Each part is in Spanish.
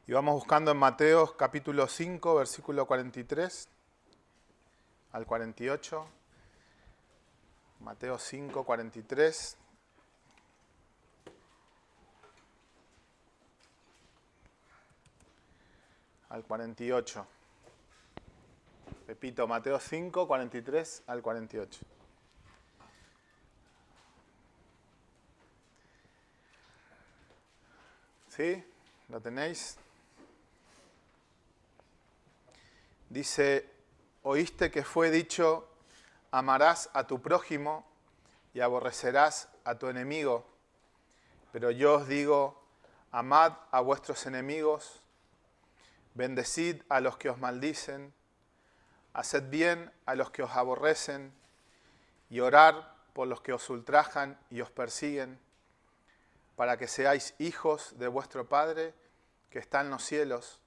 Y vamos buscando en Mateo capítulo 5, versículo 43 al 48. Mateo 5, 43. Al 48. Repito, Mateo 5, 43 al 48. ¿Sí? ¿Lo tenéis? Dice, oíste que fue dicho, amarás a tu prójimo y aborrecerás a tu enemigo. Pero yo os digo, amad a vuestros enemigos, bendecid a los que os maldicen, haced bien a los que os aborrecen y orad por los que os ultrajan y os persiguen, para que seáis hijos de vuestro Padre que está en los cielos,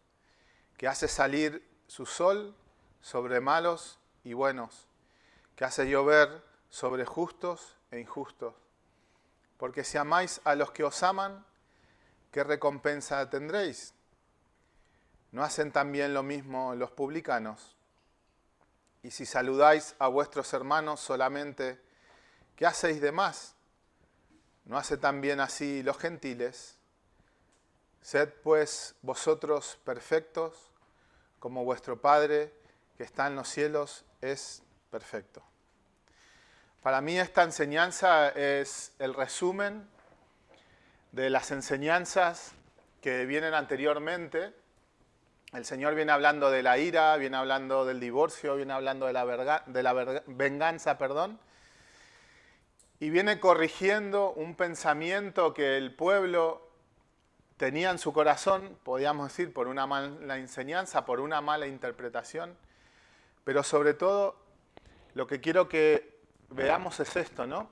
que hace salir su sol sobre malos y buenos, que hace llover sobre justos e injustos. Porque si amáis a los que os aman, ¿qué recompensa tendréis? ¿No hacen también lo mismo los publicanos? Y si saludáis a vuestros hermanos solamente, ¿qué hacéis de más? ¿No hace también así los gentiles? Sed pues vosotros perfectos, como vuestro Padre que está en los cielos es perfecto. Para mí esta enseñanza es el resumen de las enseñanzas que vienen anteriormente. El Señor viene hablando de la ira, viene hablando del divorcio, viene hablando de la venganza, y viene corrigiendo un pensamiento que el pueblo tenía en su corazón, podríamos decir, por una mala enseñanza, por una mala interpretación, pero sobre todo lo que quiero que veamos es esto, ¿no?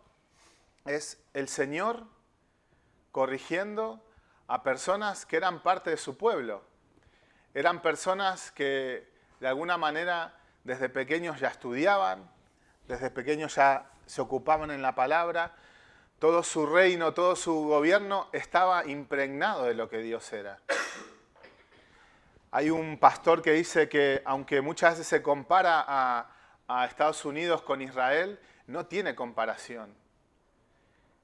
Es el Señor corrigiendo a personas que eran parte de su pueblo. Eran personas que de alguna manera desde pequeños ya estudiaban, desde pequeños ya se ocupaban en la palabra, todo su reino, todo su gobierno estaba impregnado de lo que Dios era. Hay un pastor que dice que aunque muchas veces se compara a Estados Unidos con Israel, no tiene comparación.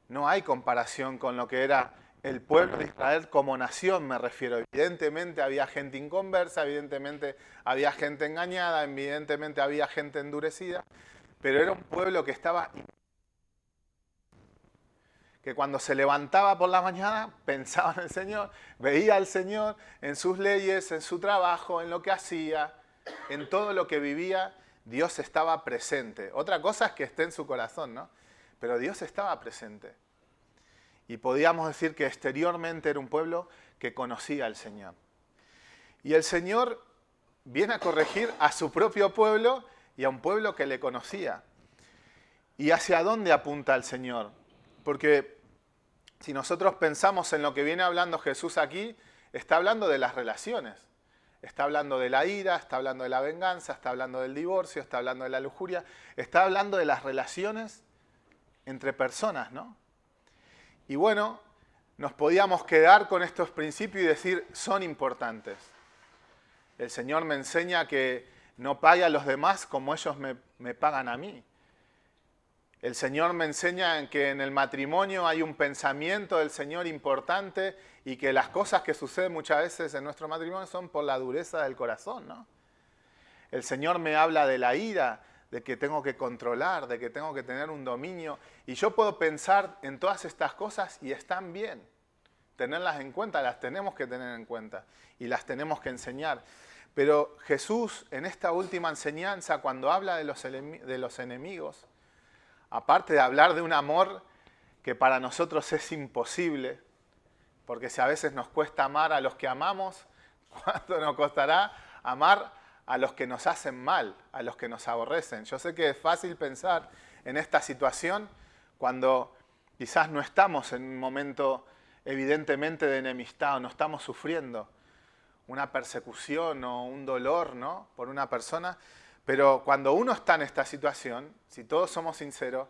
No hay comparación con lo que era el pueblo de Israel como nación, me refiero. Evidentemente había gente inconversa, evidentemente había gente engañada, evidentemente había gente endurecida, pero era un pueblo que estaba, que cuando se levantaba por la mañana pensaba en el Señor, veía al Señor en sus leyes, en su trabajo, en lo que hacía, en todo lo que vivía, Dios estaba presente. Otra cosa es que esté en su corazón, ¿no? Pero Dios estaba presente. Y podíamos decir que exteriormente era un pueblo que conocía al Señor. Y el Señor viene a corregir a su propio pueblo y a un pueblo que le conocía. ¿Y hacia dónde apunta el Señor? Porque si nosotros pensamos en lo que viene hablando Jesús aquí, está hablando de las relaciones. Está hablando de la ira, está hablando de la venganza, está hablando del divorcio, está hablando de la lujuria, está hablando de las relaciones entre personas, ¿no? Y bueno, nos podíamos quedar con estos principios y decir, son importantes. El Señor me enseña que no pague a los demás como ellos me pagan a mí. El Señor me enseña que en el matrimonio hay un pensamiento del Señor importante y que las cosas que suceden muchas veces en nuestro matrimonio son por la dureza del corazón, ¿no? El Señor me habla de la ira, de que tengo que controlar, de que tengo que tener un dominio. Y yo puedo pensar en todas estas cosas y están bien. Tenerlas en cuenta, las tenemos que tener en cuenta y las tenemos que enseñar. Pero Jesús, en esta última enseñanza, cuando habla de los enemigos, aparte de hablar de un amor que para nosotros es imposible, porque si a veces nos cuesta amar a los que amamos, ¿cuánto nos costará amar a los que nos hacen mal, a los que nos aborrecen? Yo sé que es fácil pensar en esta situación cuando quizás no estamos en un momento evidentemente de enemistad o no estamos sufriendo una persecución o un dolor, ¿no?, por una persona. Pero cuando uno está en esta situación, si todos somos sinceros,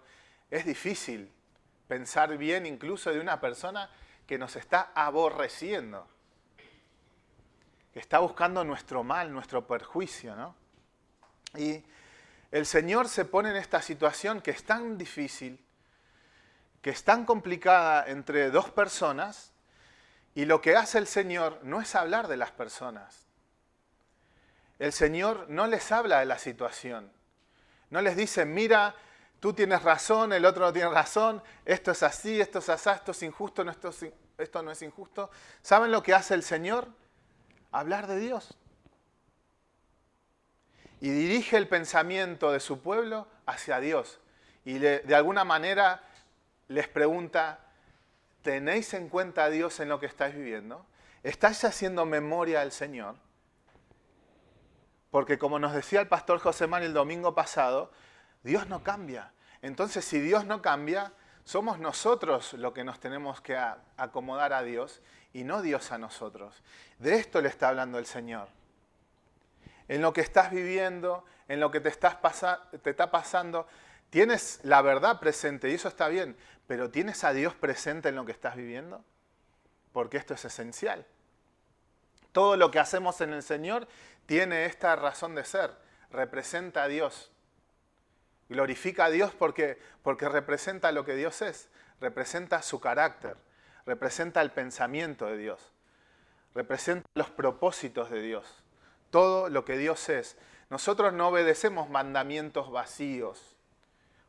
es difícil pensar bien incluso de una persona que nos está aborreciendo. que está buscando nuestro mal, nuestro perjuicio, ¿no? Y el Señor se pone en esta situación que es tan difícil, que es tan complicada entre dos personas, y lo que hace el Señor no es hablar de las personas. El Señor no les habla de la situación. No les dice, mira, tú tienes razón, el otro no tiene razón, esto es así, esto es así, esto es injusto, no, esto no es injusto. ¿Saben lo que hace el Señor? Hablar de Dios. Y dirige el pensamiento de su pueblo hacia Dios. Y de alguna manera les pregunta, ¿tenéis en cuenta a Dios en lo que estáis viviendo? ¿Estáis haciendo memoria al Señor? Porque como nos decía el pastor José Manuel el domingo pasado, Dios no cambia. Entonces, si Dios no cambia, somos nosotros los que nos tenemos que acomodar a Dios y no Dios a nosotros. De esto le está hablando el Señor. En lo que estás viviendo, en lo que te está pasando, tienes la verdad presente y eso está bien, pero ¿tienes a Dios presente en lo que estás viviendo? Porque esto es esencial. Todo lo que hacemos en el Señor tiene esta razón de ser, representa a Dios. Glorifica a Dios porque representa lo que Dios es, representa su carácter, representa el pensamiento de Dios, representa los propósitos de Dios, todo lo que Dios es. Nosotros no obedecemos mandamientos vacíos,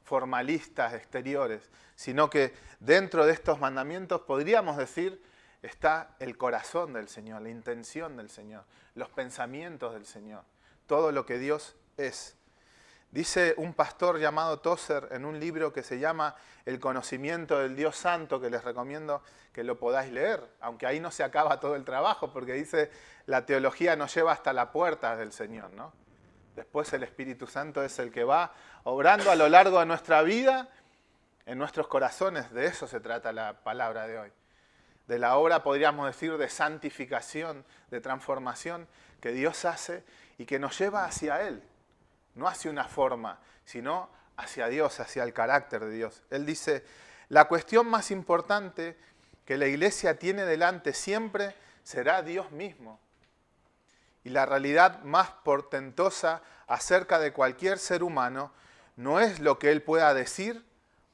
formalistas, exteriores, sino que dentro de estos mandamientos podríamos decir está el corazón del Señor, la intención del Señor, los pensamientos del Señor, todo lo que Dios es. Dice un pastor llamado Tozer en un libro que se llama El conocimiento del Dios Santo, que les recomiendo que lo podáis leer, aunque ahí no se acaba todo el trabajo, porque dice la teología nos lleva hasta la puerta del Señor, ¿no? Después el Espíritu Santo es el que va obrando a lo largo de nuestra vida, en nuestros corazones. De eso se trata la palabra de hoy. De la obra, podríamos decir, de santificación, de transformación que Dios hace y que nos lleva hacia Él. No hacia una forma, sino hacia Dios, hacia el carácter de Dios. Él dice, la cuestión más importante que la iglesia tiene delante siempre será Dios mismo. Y la realidad más portentosa acerca de cualquier ser humano no es lo que él pueda decir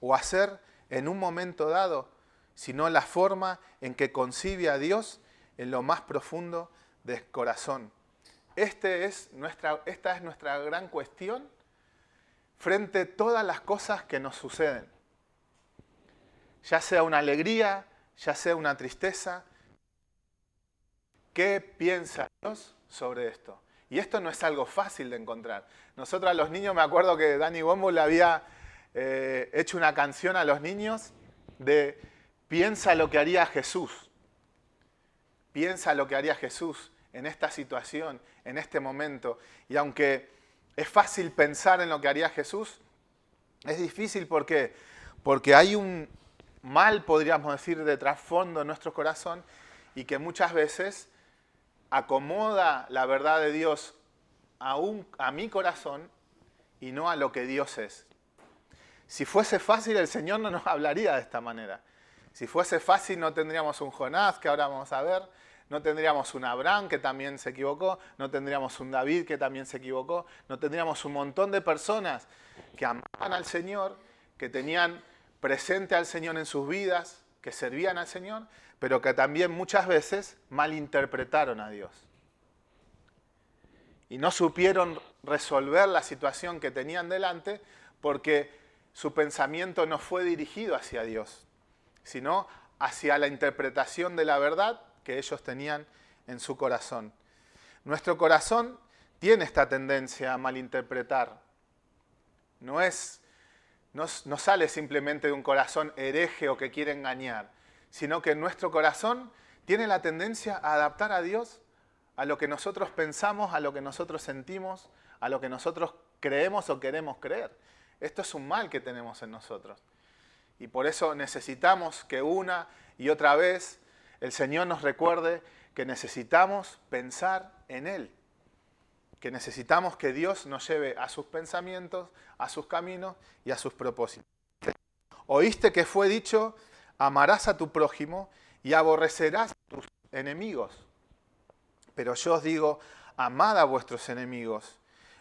o hacer en un momento dado, sino la forma en que concibe a Dios en lo más profundo del corazón. Esta es nuestra gran cuestión frente a todas las cosas que nos suceden. Ya sea una alegría, ya sea una tristeza. ¿Qué piensa Dios sobre esto? Y esto no es algo fácil de encontrar. Nosotros a los niños, me acuerdo que Dani Bombo le había hecho una canción a los niños de piensa lo que haría Jesús. Piensa lo que haría Jesús en esta situación, en este momento. Y aunque es fácil pensar en lo que haría Jesús, es difícil. ¿Por qué? Porque hay un mal, podríamos decir, de trasfondo en nuestro corazón y que muchas veces acomoda la verdad de Dios a mi corazón y no a lo que Dios es. Si fuese fácil, el Señor no nos hablaría de esta manera. Si fuese fácil, no tendríamos un Jonás, que ahora vamos a ver, no tendríamos un Abraham, que también se equivocó, no tendríamos un David, que también se equivocó, no tendríamos un montón de personas que amaban al Señor, que tenían presente al Señor en sus vidas, que servían al Señor, pero que también muchas veces malinterpretaron a Dios. Y no supieron resolver la situación que tenían delante porque su pensamiento no fue dirigido hacia Dios, sino hacia la interpretación de la verdad que ellos tenían en su corazón. Nuestro corazón tiene esta tendencia a malinterpretar. No sale simplemente de un corazón hereje o que quiere engañar, sino que nuestro corazón tiene la tendencia a adaptar a Dios a lo que nosotros pensamos, a lo que nosotros sentimos, a lo que nosotros creemos o queremos creer. Esto es un mal que tenemos en nosotros. Y por eso necesitamos que una y otra vez el Señor nos recuerde que necesitamos pensar en Él. Que necesitamos que Dios nos lleve a sus pensamientos, a sus caminos y a sus propósitos. Oíste que fue dicho, amarás a tu prójimo y aborrecerás a tus enemigos. Pero yo os digo, amad a vuestros enemigos,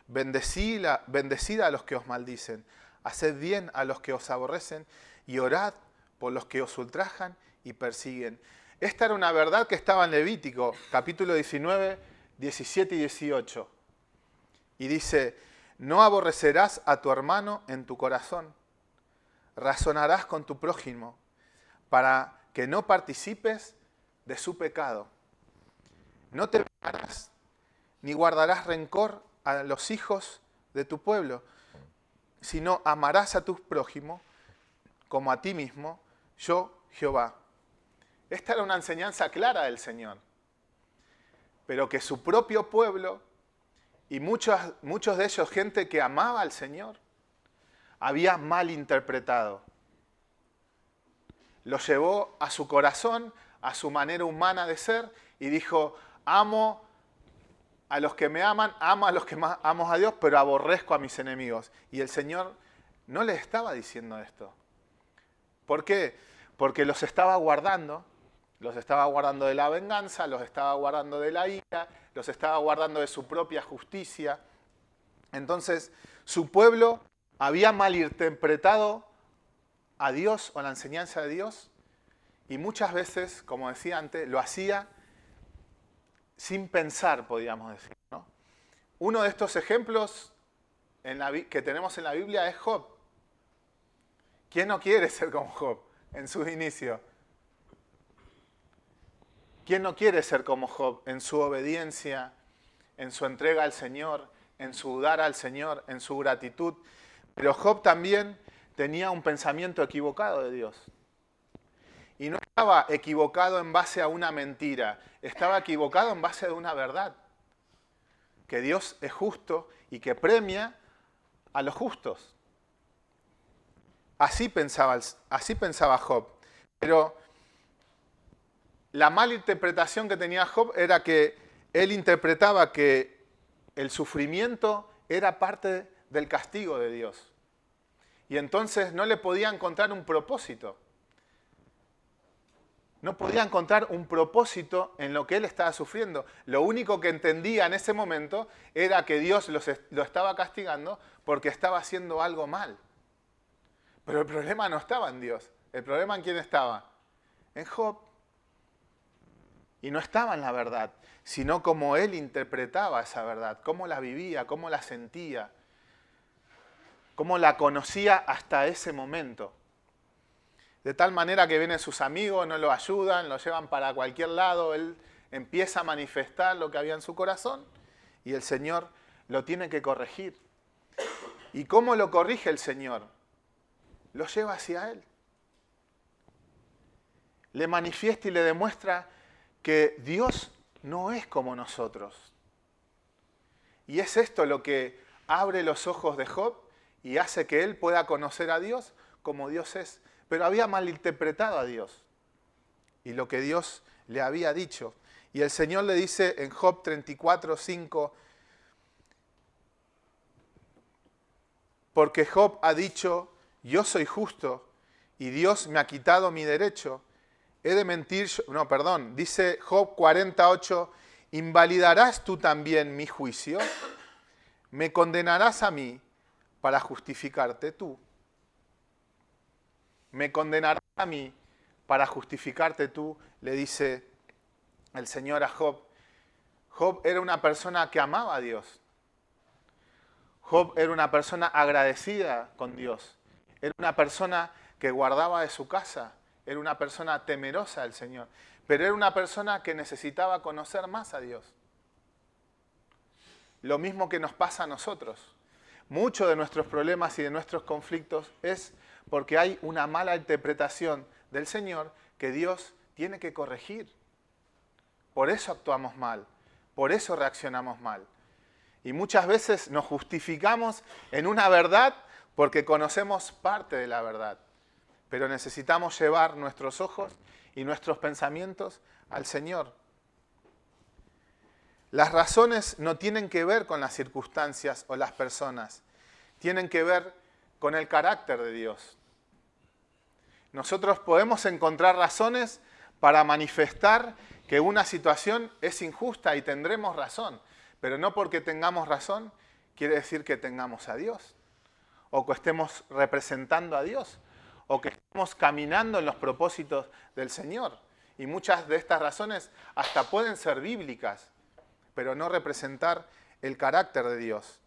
bendecid a los que os maldicen, haced bien a los que os aborrecen y orad por los que os ultrajan y persiguen. Esta era una verdad que estaba en Levítico, capítulo 19, 17 y 18. Y dice, no aborrecerás a tu hermano en tu corazón, razonarás con tu prójimo, para que no participes de su pecado. No te vengarás, ni guardarás rencor a los hijos de tu pueblo, sino amarás a tu prójimo como a ti mismo, yo Jehová. Esta era una enseñanza clara del Señor, pero que su propio pueblo, y muchos de ellos, gente que amaba al Señor, había malinterpretado. Lo llevó a su corazón, a su manera humana de ser, y dijo, amo a los que me aman, amo a los que amo a Dios, pero aborrezco a mis enemigos. Y el Señor no les estaba diciendo esto. ¿Por qué? Porque los estaba guardando de la venganza, los estaba guardando de la ira, los estaba guardando de su propia justicia. Entonces, su pueblo había malinterpretado a Dios o la enseñanza de Dios, y muchas veces, como decía antes, lo hacía sin pensar, podríamos decir, ¿no? Uno de estos ejemplos que tenemos en la Biblia es Job. ¿Quién no quiere ser como Job en sus inicios? ¿Quién no quiere ser como Job en su obediencia, en su entrega al Señor, en su dar al Señor, en su gratitud? Pero Job también tenía un pensamiento equivocado de Dios. Y no estaba equivocado en base a una mentira, estaba equivocado en base a una verdad. Que Dios es justo y que premia a los justos. Así pensaba Job. Pero la mala interpretación que tenía Job era que él interpretaba que el sufrimiento era parte del castigo de Dios. Y entonces no le podía encontrar un propósito. No podía encontrar un propósito en lo que él estaba sufriendo. Lo único que entendía en ese momento era que Dios lo estaba castigando porque estaba haciendo algo mal. Pero el problema no estaba en Dios. ¿El problema en quién estaba? En Job. Y no estaba en la verdad, sino cómo él interpretaba esa verdad, cómo la vivía, cómo la sentía, cómo la conocía hasta ese momento. De tal manera que vienen sus amigos, no lo ayudan, lo llevan para cualquier lado, él empieza a manifestar lo que había en su corazón y el Señor lo tiene que corregir. ¿Y cómo lo corrige el Señor? Lo lleva hacia Él. Le manifiesta y le demuestra que Dios no es como nosotros. Y es esto lo que abre los ojos de Job y hace que él pueda conocer a Dios como Dios es. Pero había malinterpretado a Dios y lo que Dios le había dicho. Y el Señor le dice en Job 34, 5, porque Job ha dicho, yo soy justo y Dios me ha quitado mi derecho. He de mentir, dice Job 48, ¿invalidarás tú también mi juicio? ¿Me condenarás a mí para justificarte tú? ¿Me condenarás a mí para justificarte tú? Le dice el Señor a Job. Job era una persona que amaba a Dios. Job era una persona agradecida con Dios. Era una persona que guardaba de su casa. Era una persona temerosa del Señor. Pero era una persona que necesitaba conocer más a Dios. Lo mismo que nos pasa a nosotros. Muchos de nuestros problemas y de nuestros conflictos es porque hay una mala interpretación del Señor que Dios tiene que corregir. Por eso actuamos mal, por eso reaccionamos mal. Y muchas veces nos justificamos en una verdad porque conocemos parte de la verdad. Pero necesitamos llevar nuestros ojos y nuestros pensamientos al Señor. Las razones no tienen que ver con las circunstancias o las personas, tienen que ver con el carácter de Dios. Nosotros podemos encontrar razones para manifestar que una situación es injusta y tendremos razón, pero no porque tengamos razón quiere decir que tengamos a Dios, o que estemos representando a Dios, o que estemos caminando en los propósitos del Señor. Y muchas de estas razones hasta pueden ser bíblicas, pero no representar el carácter de Dios.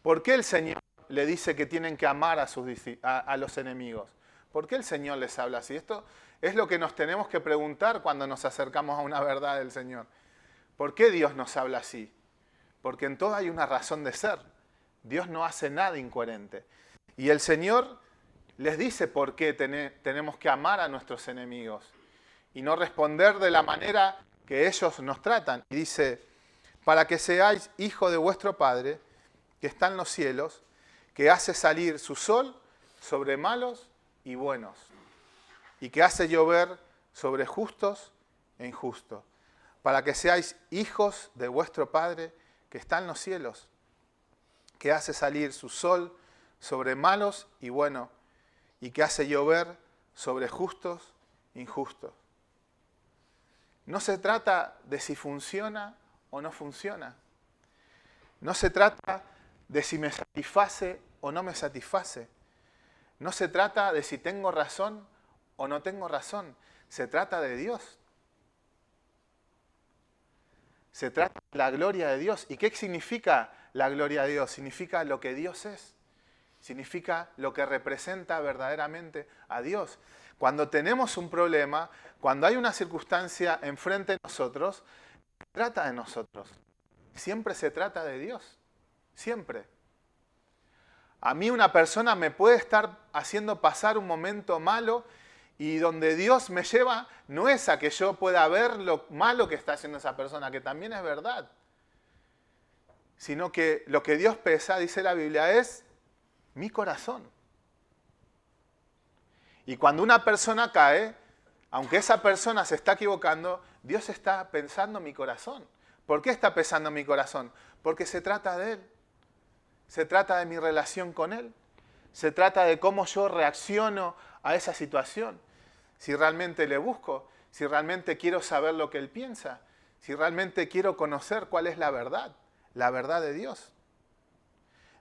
¿Por qué el Señor le dice que tienen que amar a los enemigos? ¿Por qué el Señor les habla así? Esto es lo que nos tenemos que preguntar cuando nos acercamos a una verdad del Señor. ¿Por qué Dios nos habla así? Porque en todo hay una razón de ser. Dios no hace nada incoherente. Y el Señor les dice por qué tenemos que amar a nuestros enemigos y no responder de la manera que ellos nos tratan. Y dice, para que seáis hijos de vuestro Padre, que está en los cielos, que hace salir su sol sobre malos y buenos, y que hace llover sobre justos e injustos, para que seáis hijos de vuestro Padre, que está en los cielos, que hace salir su sol sobre malos y buenos, y que hace llover sobre justos e injustos. No se trata de si funciona o no funciona. No se trata de si me satisface o no me satisface. No se trata de si tengo razón o no tengo razón. Se trata de Dios. Se trata de la gloria de Dios. ¿Y qué significa la gloria de Dios? Significa lo que Dios es. Significa lo que representa verdaderamente a Dios. Cuando tenemos un problema, cuando hay una circunstancia enfrente de nosotros, se trata de nosotros. Siempre se trata de Dios. Siempre. A mí una persona me puede estar haciendo pasar un momento malo y donde Dios me lleva no es a que yo pueda ver lo malo que está haciendo esa persona, que también es verdad, sino que lo que Dios pesa, dice la Biblia, es mi corazón. Y cuando una persona cae, aunque esa persona se está equivocando, Dios está pensando en mi corazón. ¿Por qué está pesando en mi corazón? Porque se trata de Él. Se trata de mi relación con Él. Se trata de cómo yo reacciono a esa situación. Si realmente le busco, si realmente quiero saber lo que Él piensa, si realmente quiero conocer cuál es la verdad de Dios.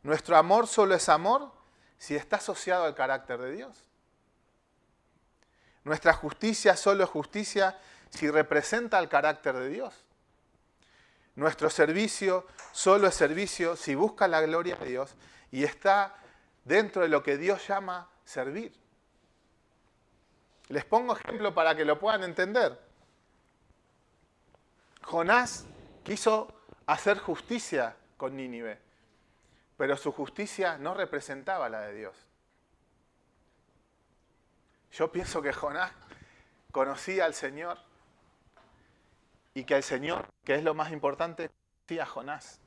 Nuestro amor solo es amor si está asociado al carácter de Dios. Nuestra justicia solo es justicia si representa el carácter de Dios. Nuestro servicio solo es servicio si busca la gloria de Dios y está dentro de lo que Dios llama servir. Les pongo ejemplo para que lo puedan entender. Jonás quiso hacer justicia con Nínive, pero su justicia no representaba la de Dios. Yo pienso que Jonás conocía al Señor y que el Señor, que es lo más importante, conocía a Jonás.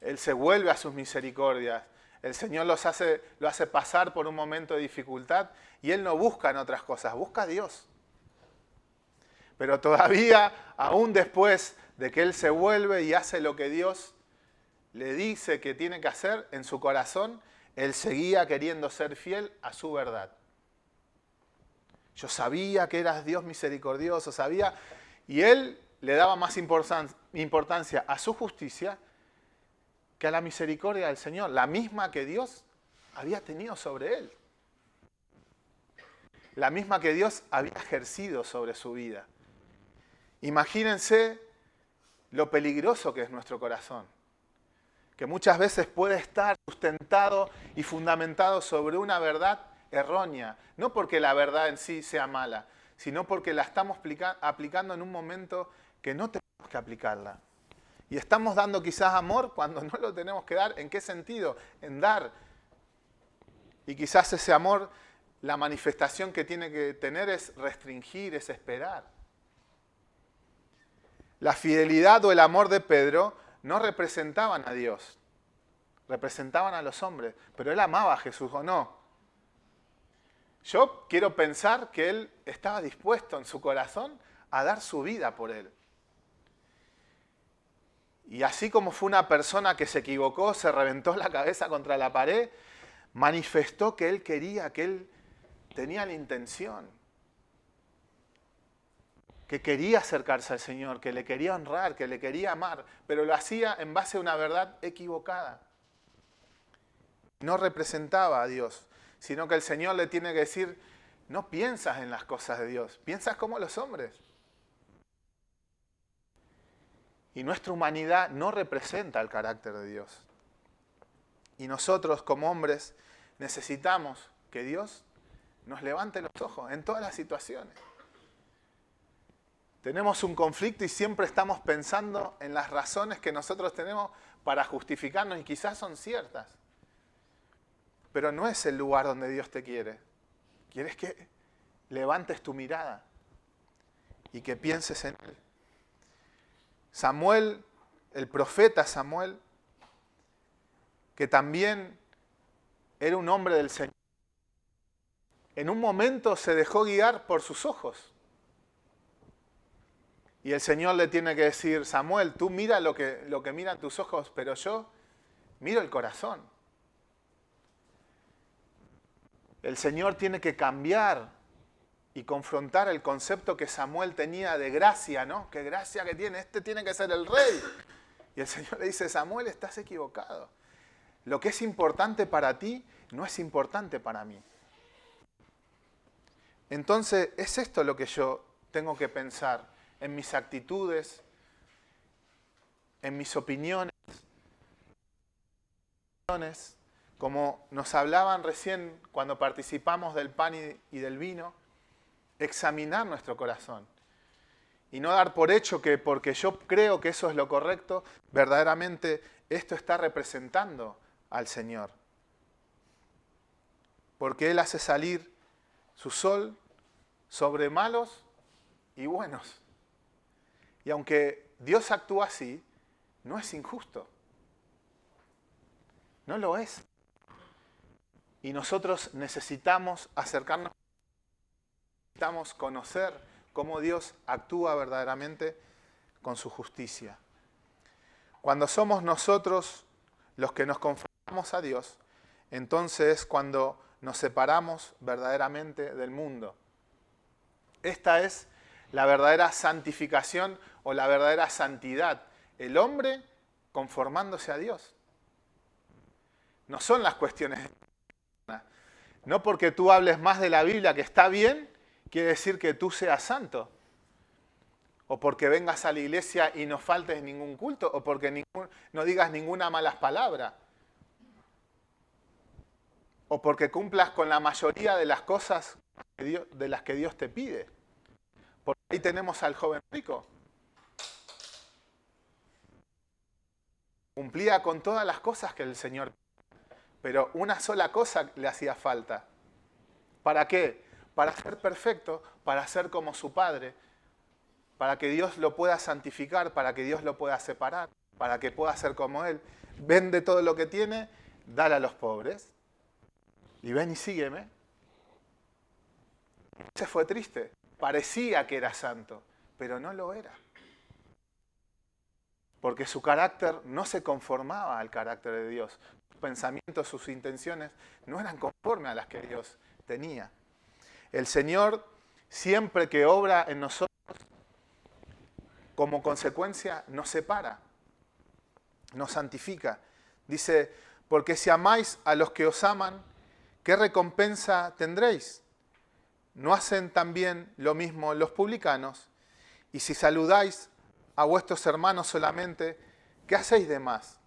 Él se vuelve a sus misericordias. El Señor lo hace pasar por un momento de dificultad y Él no busca en otras cosas, busca a Dios. Pero todavía, aún después de que Él se vuelve y hace lo que Dios le dice que tiene que hacer, en su corazón, Él seguía queriendo ser fiel a su verdad. Yo sabía que eras Dios misericordioso, sabía, y Él le daba más importancia a su justicia que a la misericordia del Señor, la misma que Dios había tenido sobre Él. La misma que Dios había ejercido sobre su vida. Imagínense lo peligroso que es nuestro corazón, que muchas veces puede estar sustentado y fundamentado sobre una verdad errónea, no porque la verdad en sí sea mala, sino porque la estamos aplicando en un momento que no tenemos que aplicarla. Y estamos dando quizás amor cuando no lo tenemos que dar. ¿En qué sentido? En dar. Y quizás ese amor, la manifestación que tiene que tener es restringir, es esperar. La fidelidad o el amor de Pedro no representaban a Dios, representaban a los hombres, pero él amaba a Jesús, ¿o no? Yo quiero pensar que él estaba dispuesto en su corazón a dar su vida por él. Y así como fue una persona que se equivocó, se reventó la cabeza contra la pared, manifestó que él quería, que él tenía la intención. que quería acercarse al Señor, que le quería honrar, que le quería amar, pero lo hacía en base a una verdad equivocada. No representaba a Dios, sino que el Señor le tiene que decir, no piensas en las cosas de Dios, piensas como los hombres. Y nuestra humanidad no representa el carácter de Dios. Y nosotros como hombres necesitamos que Dios nos levante los ojos en todas las situaciones. Tenemos un conflicto y siempre estamos pensando en las razones que nosotros tenemos para justificarnos y quizás son ciertas. Pero no es el lugar donde Dios te quiere. Quieres que levantes tu mirada y que pienses en Él. Samuel, el profeta Samuel, que también era un hombre del Señor, en un momento se dejó guiar por sus ojos. Y el Señor le tiene que decir, Samuel, tú mira lo que miran tus ojos, pero yo miro el corazón. El Señor tiene que cambiar y confrontar el concepto que Samuel tenía de gracia, ¿no? Qué gracia que tiene, este tiene que ser el rey. Y el Señor le dice, Samuel, estás equivocado. Lo que es importante para ti no es importante para mí. Entonces, es esto lo que yo tengo que pensar en mis actitudes, en mis opiniones, como nos hablaban recién cuando participamos del pan y del vino, examinar nuestro corazón y no dar por hecho que porque yo creo que eso es lo correcto, verdaderamente esto está representando al Señor. Porque Él hace salir su sol sobre malos y buenos. Y aunque Dios actúa así, no es injusto. No lo es. Y nosotros necesitamos acercarnos, necesitamos conocer cómo Dios actúa verdaderamente con su justicia. Cuando somos nosotros los que nos conformamos a Dios, entonces es cuando nos separamos verdaderamente del mundo. Esta es la verdadera santificación o la verdadera santidad. El hombre conformándose a Dios. No son las cuestiones. No porque tú hables más de la Biblia que está bien, quiere decir que tú seas santo. O porque vengas a la iglesia y no faltes ningún culto, o porque no digas ninguna mala palabra. O porque cumplas con la mayoría de las cosas de las que Dios te pide. Porque ahí tenemos al joven rico. Cumplía con todas las cosas que el Señor pide. Pero una sola cosa le hacía falta. ¿Para qué? Para ser perfecto, para ser como su Padre, para que Dios lo pueda santificar, para que Dios lo pueda separar, para que pueda ser como Él. Vende todo lo que tiene, dale a los pobres. Y ven y sígueme. Se fue triste. Parecía que era santo, pero no lo era. Porque su carácter no se conformaba al carácter de Dios. Sus pensamientos, sus intenciones no eran conformes a las que Dios tenía. El Señor, siempre que obra en nosotros, como consecuencia, nos separa, nos santifica. Dice, porque si amáis a los que os aman, ¿qué recompensa tendréis? ¿No hacen también lo mismo los publicanos? Y si saludáis a vuestros hermanos solamente, ¿qué hacéis de más?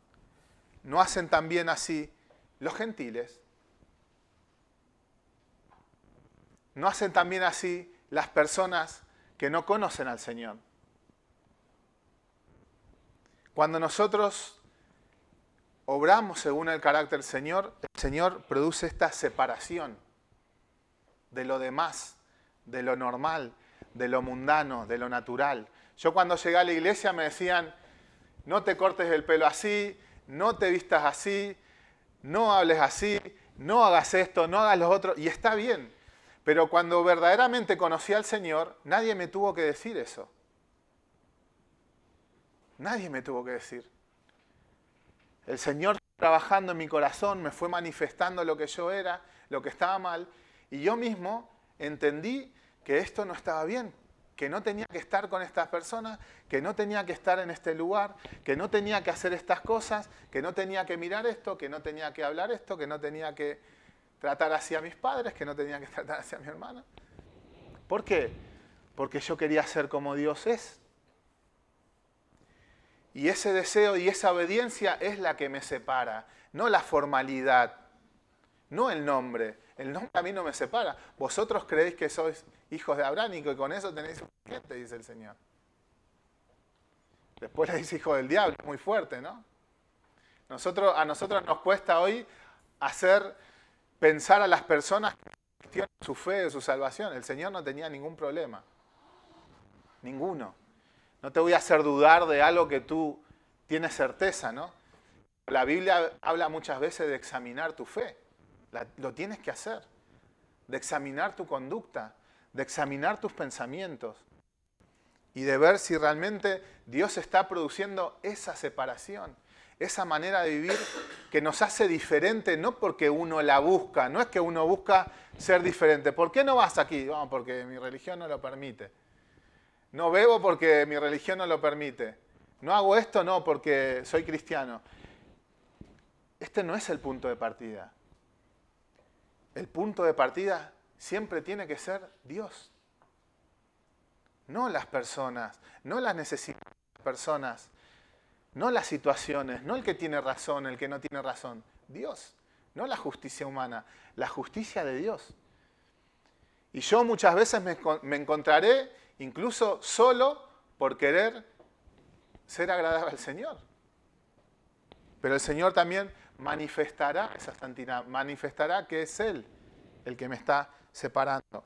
¿No hacen también así los gentiles? ¿No hacen también así las personas que no conocen al Señor? Cuando nosotros obramos según el carácter del Señor, el Señor produce esta separación de lo demás, de lo normal, de lo mundano, de lo natural. Yo cuando llegué a la iglesia me decían, no te cortes el pelo así, no te vistas así, no hables así, no hagas esto, no hagas lo otro, y está bien. Pero cuando verdaderamente conocí al Señor, nadie me tuvo que decir eso. Nadie me tuvo que decir. El Señor trabajando en mi corazón me fue manifestando lo que yo era, lo que estaba mal, y yo mismo entendí que esto no estaba bien, que no tenía que estar con estas personas, que no tenía que estar en este lugar, que no tenía que hacer estas cosas, que no tenía que mirar esto, que no tenía que hablar esto, que no tenía que tratar así a mis padres, que no tenía que tratar así a mi hermana. ¿Por qué? Porque yo quería ser como Dios es. Y ese deseo y esa obediencia es la que me separa, no la formalidad, no el nombre. El nombre a mí no me separa. Vosotros creéis que sois hijos de Abraham y que con eso tenéis suficiente, dice el Señor. Después le dice hijo del diablo, es muy fuerte, ¿no? A nosotros nos cuesta hoy pensar a las personas que cuestionan su fe, su salvación. El Señor no tenía ningún problema. Ninguno. No te voy a hacer dudar de algo que tú tienes certeza, ¿no? La Biblia habla muchas veces de examinar tu fe. Lo tienes que hacer. De examinar tu conducta, de examinar tus pensamientos y de ver si realmente Dios está produciendo esa separación, esa manera de vivir que nos hace diferente, no porque uno la busca, no es que uno busca ser diferente. ¿Por qué no vas aquí? Vamos, porque mi religión no lo permite. No bebo porque mi religión no lo permite. No hago esto, no, porque soy cristiano. Este no es el punto de partida. El punto de partida siempre tiene que ser Dios. No las personas, no las necesidades de las personas, no las situaciones, no el que tiene razón, el que no tiene razón. Dios, no la justicia humana, la justicia de Dios. Y yo muchas veces me encontraré incluso solo por querer ser agradable al Señor. Pero el Señor también manifestará esa santidad, manifestará que es Él el que me está separando.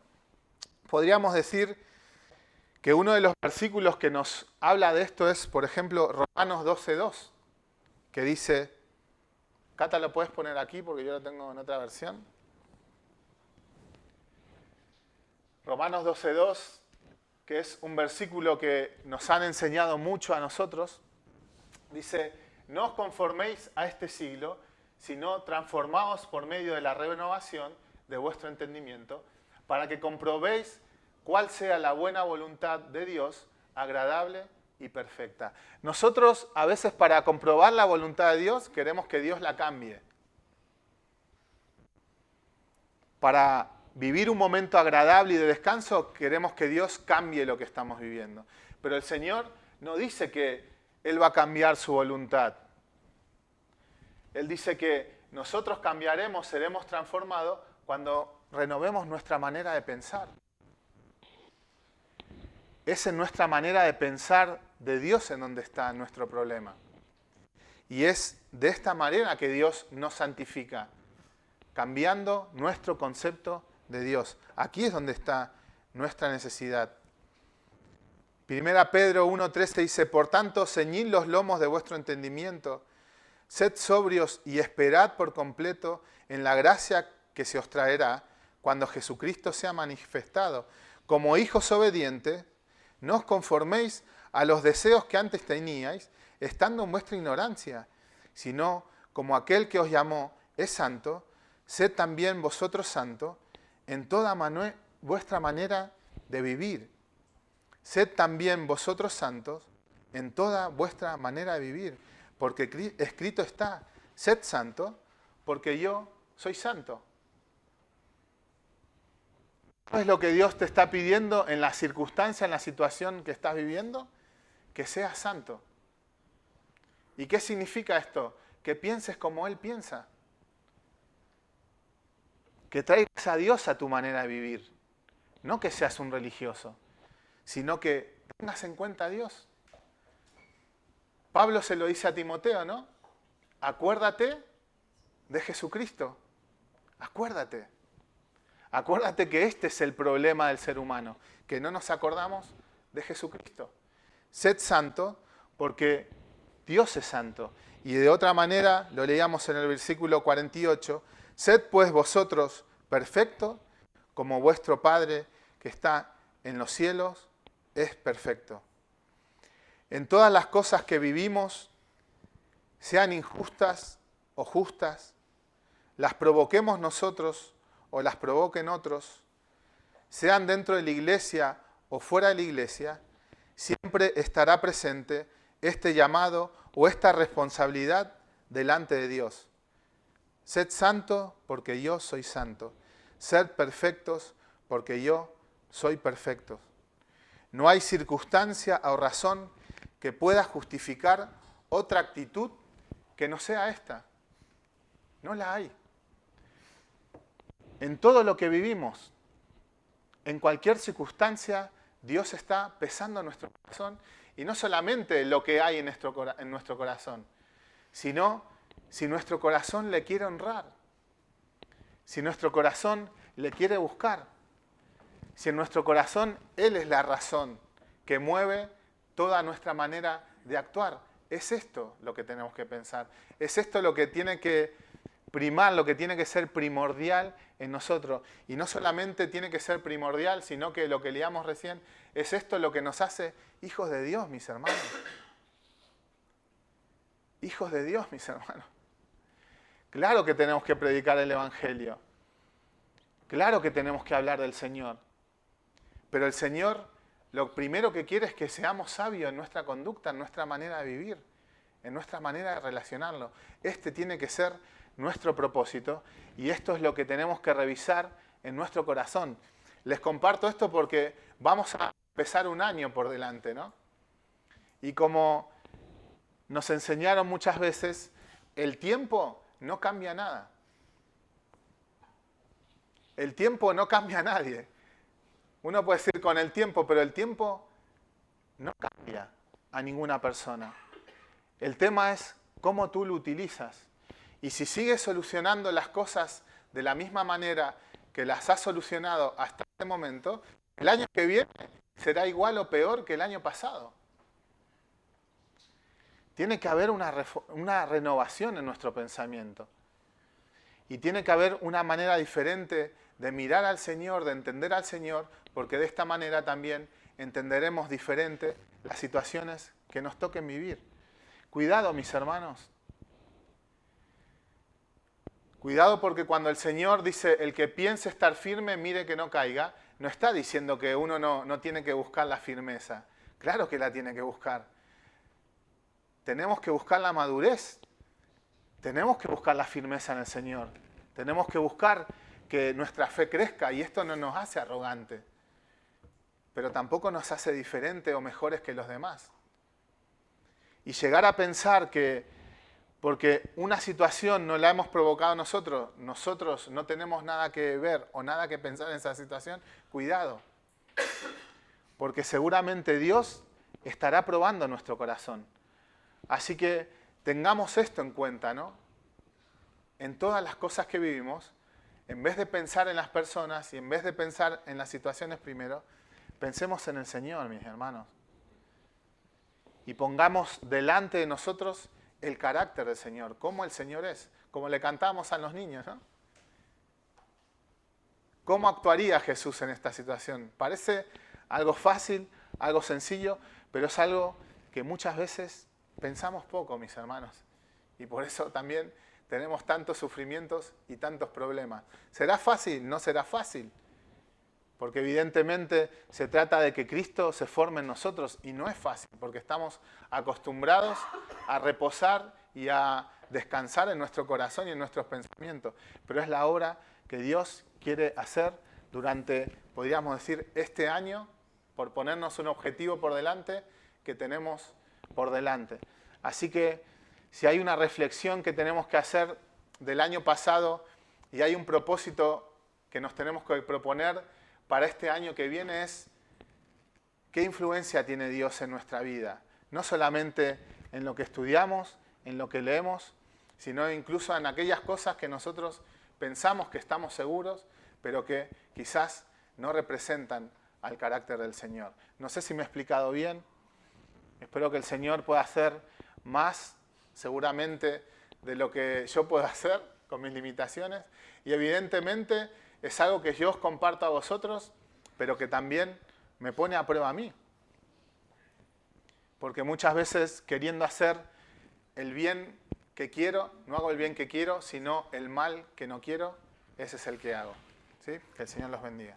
Podríamos decir que uno de los versículos que nos habla de esto es, por ejemplo, Romanos 12:2, que dice, Cata, ¿lo puedes poner aquí porque yo lo tengo en otra versión? Romanos 12:2, que es un versículo que nos han enseñado mucho a nosotros, dice, no os conforméis a este siglo, sino transformaos por medio de la renovación de vuestro entendimiento, para que comprobéis cuál sea la buena voluntad de Dios, agradable y perfecta. Nosotros a veces para comprobar la voluntad de Dios queremos que Dios la cambie. Para vivir un momento agradable y de descanso queremos que Dios cambie lo que estamos viviendo. Pero el Señor no dice que Él va a cambiar su voluntad. Él dice que nosotros cambiaremos, seremos transformados cuando renovemos nuestra manera de pensar. Es en nuestra manera de pensar de Dios en donde está nuestro problema. Y es de esta manera que Dios nos santifica, cambiando nuestro concepto de Dios. Aquí es donde está nuestra necesidad. 1 Pedro 1:13 dice, por tanto, ceñid los lomos de vuestro entendimiento, sed sobrios y esperad por completo en la gracia que se os traerá cuando Jesucristo sea manifestado. Como hijos obedientes, no os conforméis a los deseos que antes teníais, estando en vuestra ignorancia, sino como aquel que os llamó es santo, sed también vosotros santos en toda vuestra manera de vivir. Sed también vosotros santos en toda vuestra manera de vivir, porque escrito está, sed santo, porque yo soy santo. ¿No es lo que Dios te está pidiendo en la circunstancia, en la situación que estás viviendo? Que seas santo. ¿Y qué significa esto? Que pienses como Él piensa. Que traigas a Dios a tu manera de vivir. No que seas un religioso, sino que tengas en cuenta a Dios. Pablo se lo dice a Timoteo, ¿no? Acuérdate de Jesucristo. Acuérdate. Acuérdate que este es el problema del ser humano, que no nos acordamos de Jesucristo. Sed santo porque Dios es santo. Y de otra manera, lo leíamos en el versículo 48, sed pues vosotros perfectos, como vuestro Padre que está en los cielos es perfecto. En todas las cosas que vivimos, sean injustas o justas, las provoquemos nosotros o las provoquen otros, sean dentro de la iglesia o fuera de la iglesia, siempre estará presente este llamado o esta responsabilidad delante de Dios. Sed santo porque yo soy santo. Sed perfectos porque yo soy perfecto. No hay circunstancia o razón que pueda justificar otra actitud que no sea esta. No la hay. En todo lo que vivimos, en cualquier circunstancia, Dios está pesando nuestro corazón, y no solamente lo que hay en nuestro corazón, sino si nuestro corazón le quiere honrar, si nuestro corazón le quiere buscar, si en nuestro corazón Él es la razón que mueve toda nuestra manera de actuar. Es esto lo que tenemos que pensar, es esto lo que tiene que primar, lo que tiene que ser primordial en nosotros. Y no solamente tiene que ser primordial, sino que lo que leíamos recién, es esto lo que nos hace hijos de Dios, mis hermanos. Hijos de Dios, mis hermanos. Claro que tenemos que predicar el Evangelio. Claro que tenemos que hablar del Señor. Pero el Señor lo primero que quiere es que seamos sabios en nuestra conducta, en nuestra manera de vivir, en nuestra manera de relacionarlo. Este tiene que ser nuestro propósito, y esto es lo que tenemos que revisar en nuestro corazón. Les comparto esto porque vamos a empezar un año por delante, ¿no? Y como nos enseñaron muchas veces, el tiempo no cambia nada. El tiempo no cambia a nadie. Uno puede decir con el tiempo, pero el tiempo no cambia a ninguna persona. El tema es cómo tú lo utilizas. Y si sigues solucionando las cosas de la misma manera que las has solucionado hasta este momento, el año que viene será igual o peor que el año pasado. Tiene que haber una renovación en nuestro pensamiento. Y tiene que haber una manera diferente de mirar al Señor, de entender al Señor, porque de esta manera también entenderemos diferente las situaciones que nos toquen vivir. Cuidado, mis hermanos. Cuidado, porque cuando el Señor dice, el que piense estar firme, mire que no caiga, no está diciendo que uno no tiene que buscar la firmeza. Claro que la tiene que buscar. Tenemos que buscar la madurez. Tenemos que buscar la firmeza en el Señor. Tenemos que buscar que nuestra fe crezca, y esto no nos hace arrogantes, pero tampoco nos hace diferentes o mejores que los demás. Y llegar a pensar que porque una situación no la hemos provocado nosotros no tenemos nada que ver o nada que pensar en esa situación, cuidado. Porque seguramente Dios estará probando nuestro corazón. Así que tengamos esto en cuenta, ¿no? En todas las cosas que vivimos, en vez de pensar en las personas y en vez de pensar en las situaciones primero, pensemos en el Señor, mis hermanos. Y pongamos delante de nosotros el carácter del Señor, cómo el Señor es, como le cantamos a los niños, ¿no? ¿Cómo actuaría Jesús en esta situación? Parece algo fácil, algo sencillo, pero es algo que muchas veces pensamos poco, mis hermanos. Y por eso también tenemos tantos sufrimientos y tantos problemas. ¿Será fácil? No será fácil. Porque evidentemente se trata de que Cristo se forme en nosotros, y no es fácil, porque estamos acostumbrados a reposar y a descansar en nuestro corazón y en nuestros pensamientos. Pero es la obra que Dios quiere hacer durante, podríamos decir, este año, por ponernos un objetivo por delante que tenemos por delante. Así que si hay una reflexión que tenemos que hacer del año pasado y hay un propósito que nos tenemos que proponer para este año que viene, es qué influencia tiene Dios en nuestra vida. No solamente en lo que estudiamos, en lo que leemos, sino incluso en aquellas cosas que nosotros pensamos que estamos seguros, pero que quizás no representan al carácter del Señor. No sé si me he explicado bien. Espero que el Señor pueda hacer más, seguramente, de lo que yo puedo hacer con mis limitaciones. Y evidentemente es algo que yo os comparto a vosotros, pero que también me pone a prueba a mí. Porque muchas veces, queriendo hacer el bien que quiero, no hago el bien que quiero, sino el mal que no quiero, ese es el que hago. ¿Sí? Que el Señor los bendiga.